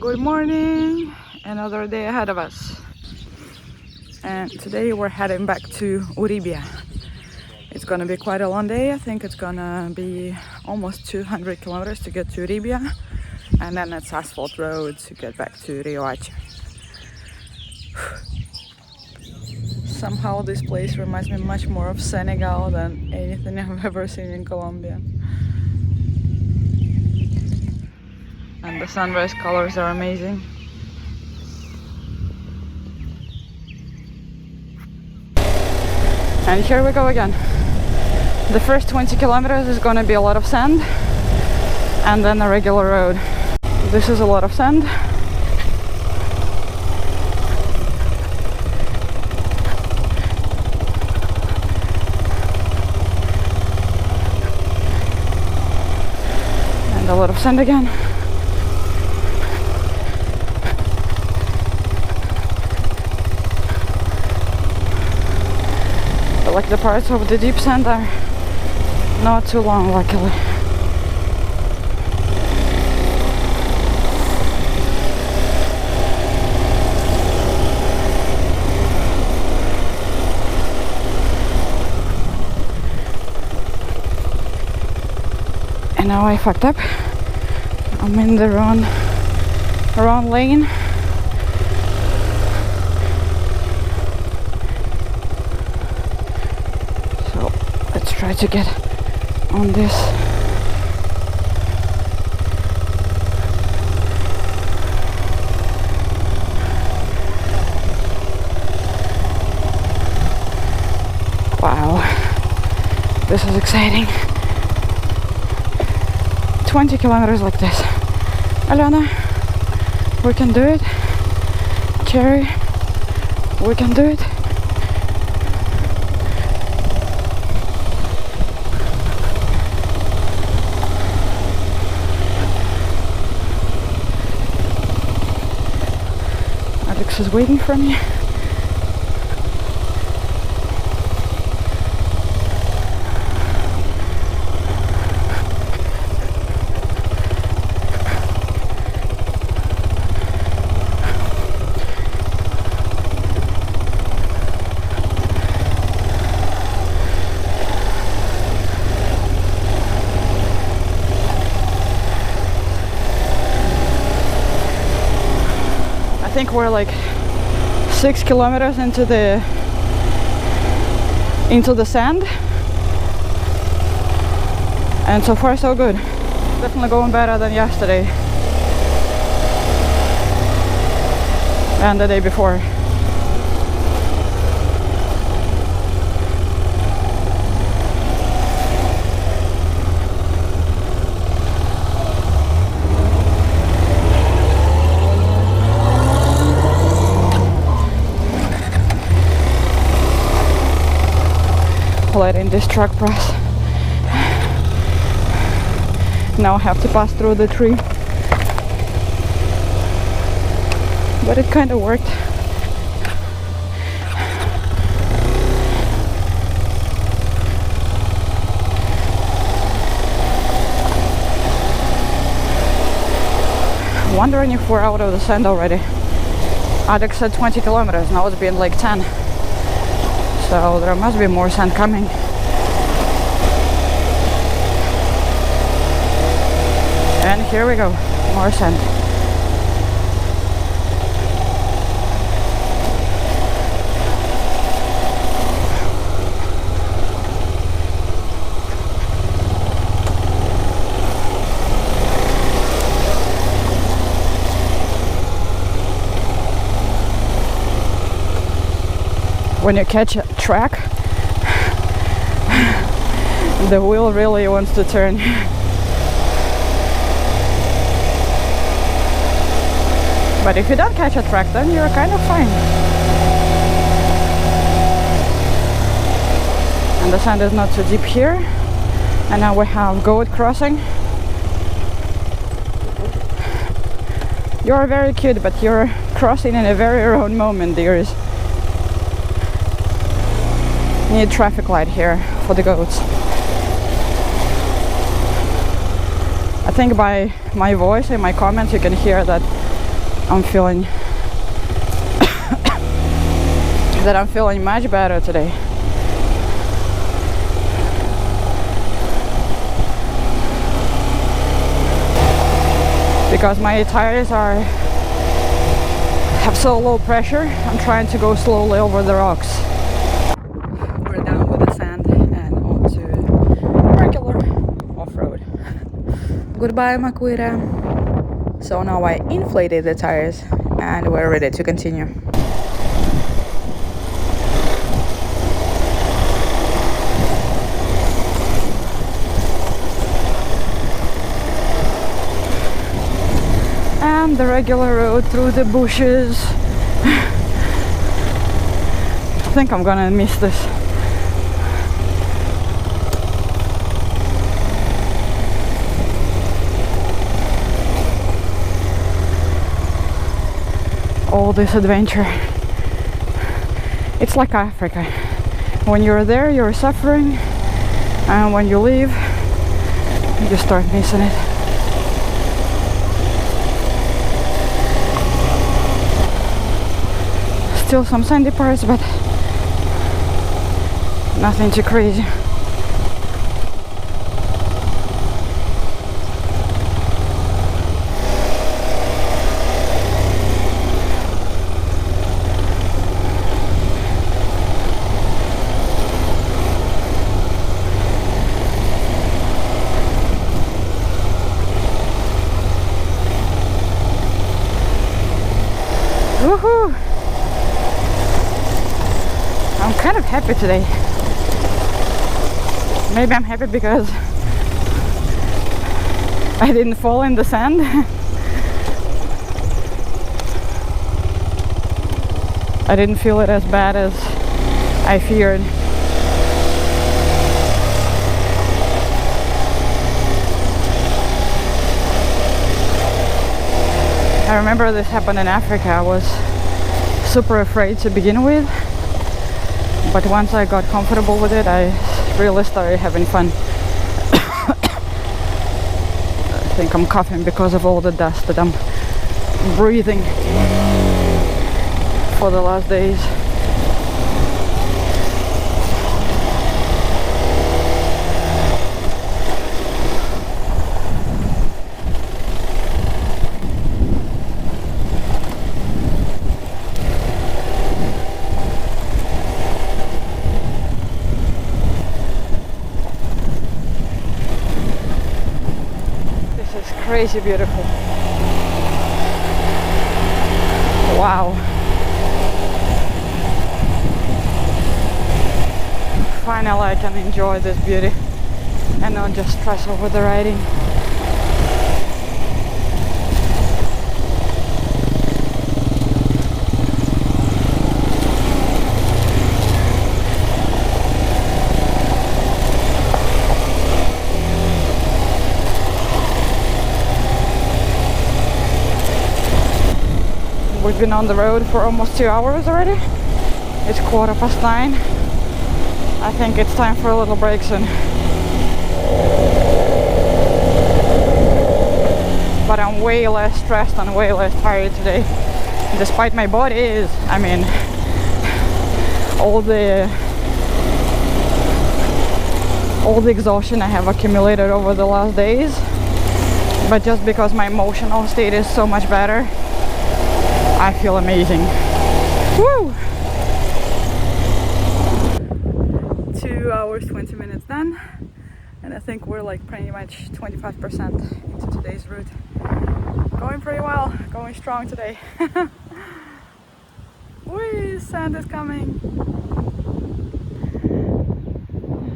Good morning, another day ahead of us. And today we're heading back to Uribia. It's gonna be quite a long day. I think it's gonna be almost 200 kilometers to get to Uribia, and then it's asphalt road to get back to Riohacha. Somehow this place reminds me much more of Senegal than anything I've ever seen in Colombia. And the sunrise colors are amazing. And here we go again. The first 20 kilometers is going to be a lot of sand, and then a regular road. This is a lot of sand. And a lot of sand again. Like the parts of the deep sand are not too long, luckily. And now I fucked up. I'm in the wrong lane. Try to get on this. Wow, this is exciting. 20 kilometers like this. Alana, we can do it. Cherry, we can do it. Is waiting for me. I think we're like 6 kilometers into the sand, and so far so good. Definitely going better than yesterday and the day before. Letting this truck pass. Now I have to pass through the tree, but it kind of worked. Wondering if we're out of the sand already. Alex said 20 kilometers, now it's been like 10. So there must be more sand coming. And here we go, more sand. When you catch a track, the wheel really wants to turn. But if you don't catch a track, then you're kind of fine. And the sand is not too deep here. And now we have goat crossing. You're very cute, but you're crossing in a very wrong moment, dears. Need traffic light here for the goats. I think by my voice and my comments you can hear that I'm feeling that I'm feeling much better today. Because my tires have so low pressure, I'm trying to go slowly over the rocks. We're down with the sand and onto regular off-road. Goodbye, Macuira. So now I inflated the tires and we're ready to continue. And the regular road through the bushes. I think I'm gonna miss this. All this adventure. It's like Africa. When you're there, you're suffering, and when you leave, you start missing it. Still some sandy parts, but nothing too crazy. Woohoo! I'm kind of happy today. Maybe I'm happy because I didn't fall in the sand. I didn't feel it as bad as I feared. I remember this happened in Africa. I was super afraid to begin with, but once I got comfortable with it, I really started having fun. I think I'm coughing because of all the dust that I'm breathing for the last days. Crazy beautiful. Wow. Finally I can enjoy this beauty and not just stress over the riding. We've been on the road for almost 2 hours already. It's 9:15. I think it's time for a little break soon. But I'm way less stressed and way less tired today. Despite my body is, I mean, all the exhaustion I have accumulated over the last days. But just because my emotional state is so much better, I feel amazing. Woo! 2 hours, 20 minutes done. And I think we're like pretty much 25% into today's route. Going pretty well, going strong today. Whee, sand is coming.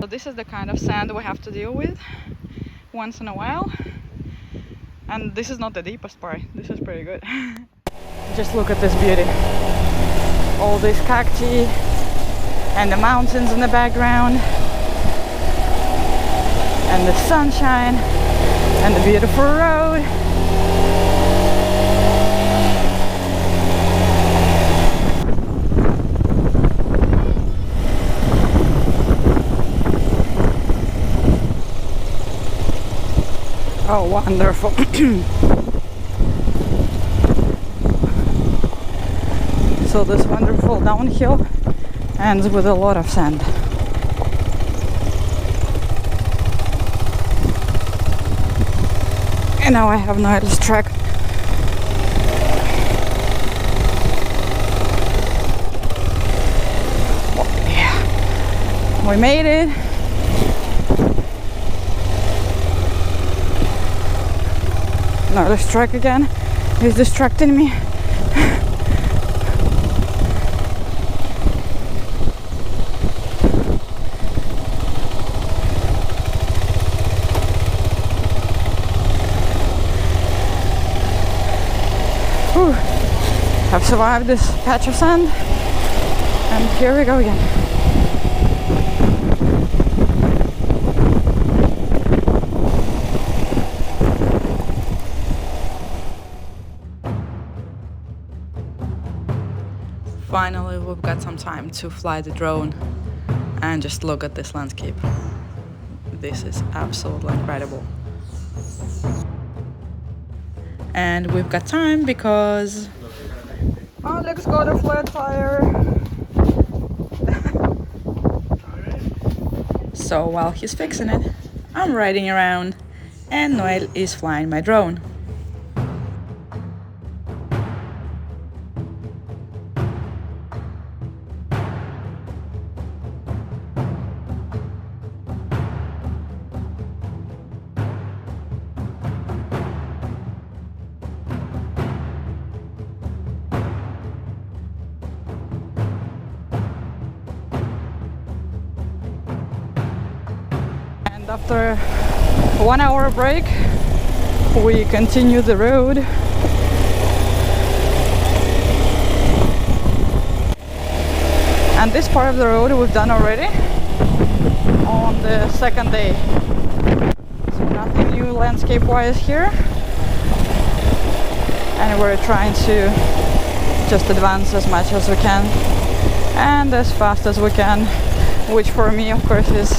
So this is the kind of sand we have to deal with once in a while. And this is not the deepest part. This is pretty good. Just look at this beauty. All these cacti and the mountains in the background and the sunshine and the beautiful road. Oh, wonderful. So this wonderful downhill ends with a lot of sand. And now I have Noel's track. Oh, yeah. We made it. Noel's track again. He's distracting me. I've survived this patch of sand, and here we go again. Finally, we've got some time to fly the drone and just look at this landscape. This is absolutely incredible. And we've got time because Alex got a flat tire. So while he's fixing it, I'm riding around and Noel is flying my drone. After a 1 hour break, we continue the road. And this part of the road we've done already on the second day. So nothing new landscape-wise here. And we're trying to just advance as much as we can and as fast as we can, which for me, of course, is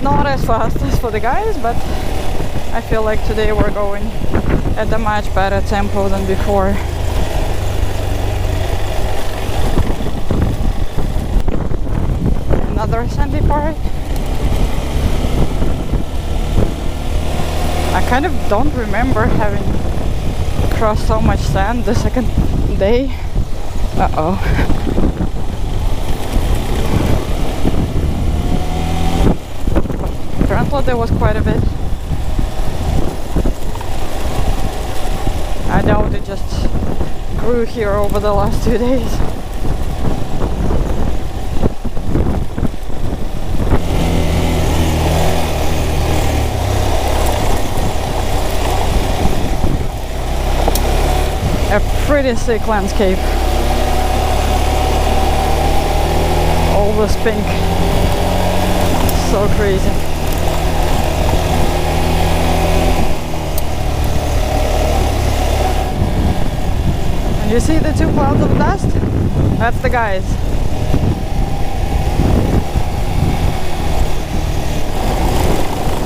not as fast as for the guys, but I feel like today we're going at a much better tempo than before. Another sandy part. I kind of don't remember having crossed so much sand the second day. Uh-oh. I thought there was quite a bit. I doubt it just grew here over the last 2 days. A pretty sick landscape. All this pink. So crazy. You see the two clouds of dust? That's the guys.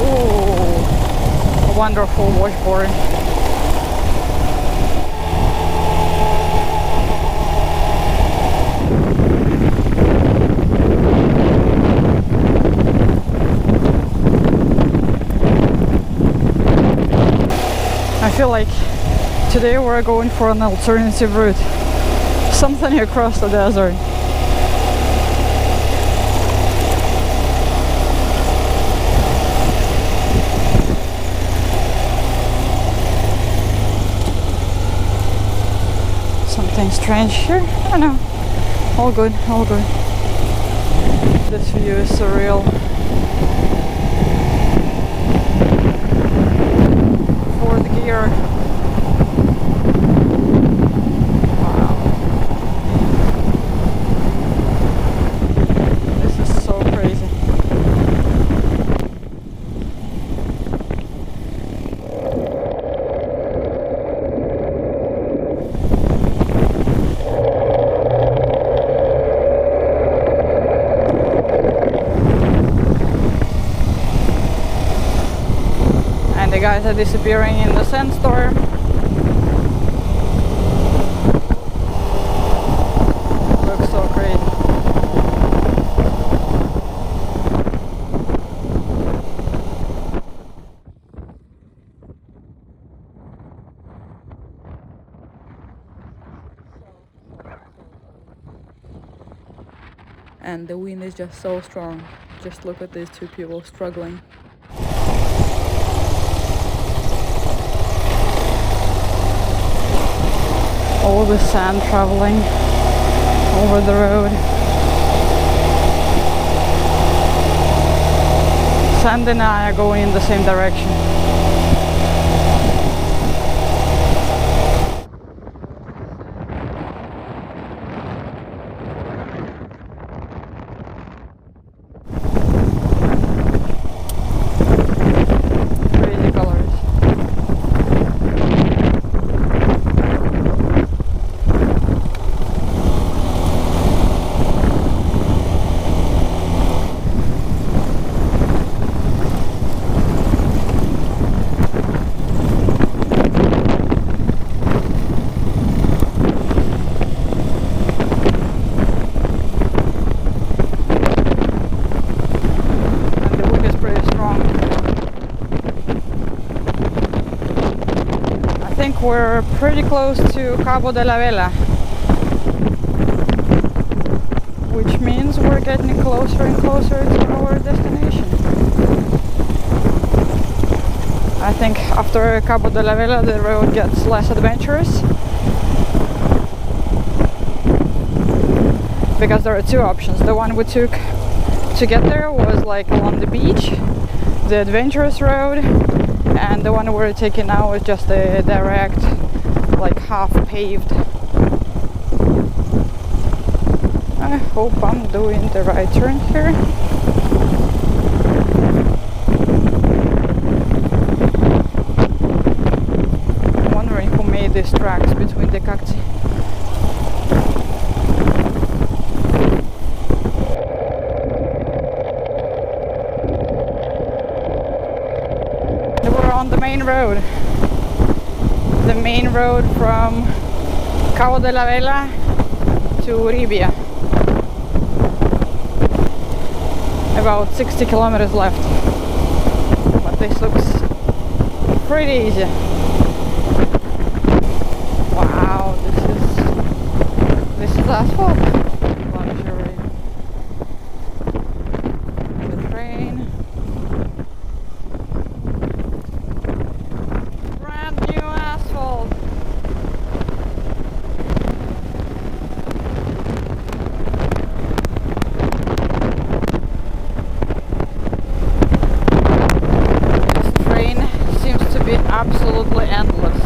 Ooh, a wonderful washboard. I feel like today we're going for an alternative route, something across the desert. Something strange here? I don't know. All good, all good. This view is surreal. Fourth gear. The guys are disappearing in the sandstorm. and the wind is just so strong. Just look at these two people struggling. All the sand traveling over the road. Sand and I are going in the same direction. Crazy colors. We're pretty close to Cabo de la Vela, which means we're getting closer and closer to our destination. I think after Cabo de la Vela the road gets less adventurous, because there are two options. The one we took to get there was like along the beach, the adventurous road, and the one we're taking now is just a direct, like half paved. I hope I'm doing the right turn here. I'm wondering who made these tracks between the cacti. On the main road. The main road from Cabo de la Vela to Uribia. About 60 kilometers left. But this looks pretty easy. Wow, this is asphalt. Luxury. The train. Absolutely endless.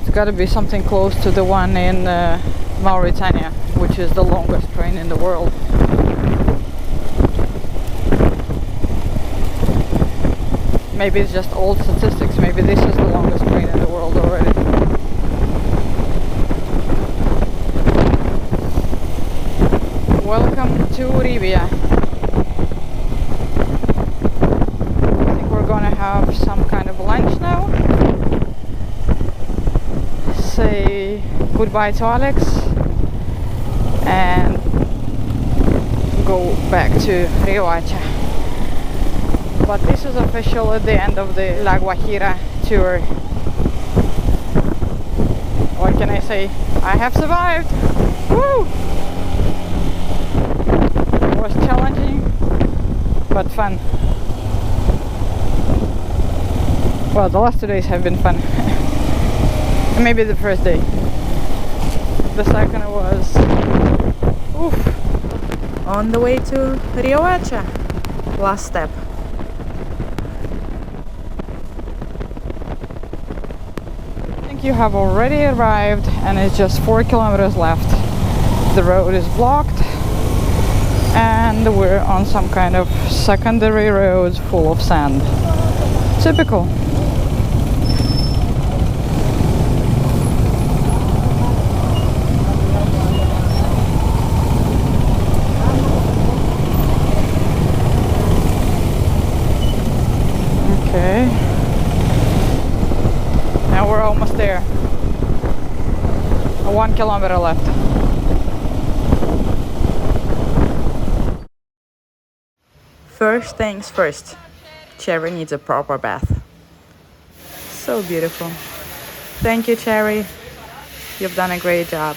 It's got to be something close to the one in Mauritania, which is the longest train in the world. Maybe it's just old statistics. Maybe this is the longest train in the world already. Welcome to Uribia. I think we're gonna have some kind of lunch now. Say goodbye to Alex and go back to Riohacha. But this is officially the end of the La Guajira tour. What can I say? I have survived! Woo! Was challenging but fun. Well, the last 2 days have been fun. Maybe the first day. The second was oof. On the way to Riohacha. Last step. I think you have already arrived and it's just 4 kilometers left. The road is blocked. And we're on some kind of secondary roads full of sand. Typical. Okay. Now we're almost there. 1 kilometer left. First things first, Cherry needs a proper bath. So beautiful. Thank you, Cherry. You've done a great job.